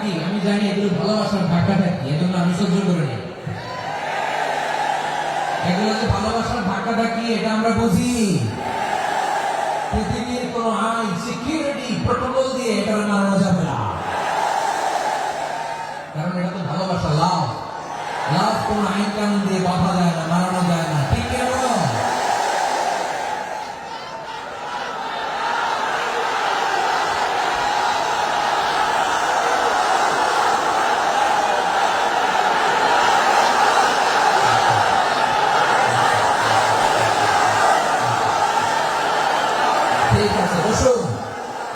কি আমি জানি, এগুলো ভালোবাসার ধাক্কাটা কি, এজন্য আমি সহ্য করে নিই। এগুলো যে ভালোবাসার ধাক্কাটা কি এটা আমরা বুঝি। পৃথিবীর কোন আইন, সিকিউরিটি প্রোটোকল দিয়ে এটা মানানো যাবে না, কারণ এটা তো ভালোবাসা, লাভ। লাভ কোন আইন কানুন দিয়ে বাধা যায় না, মানানো যায় না, ঠিক কেন? ঠিক আছে, বসো।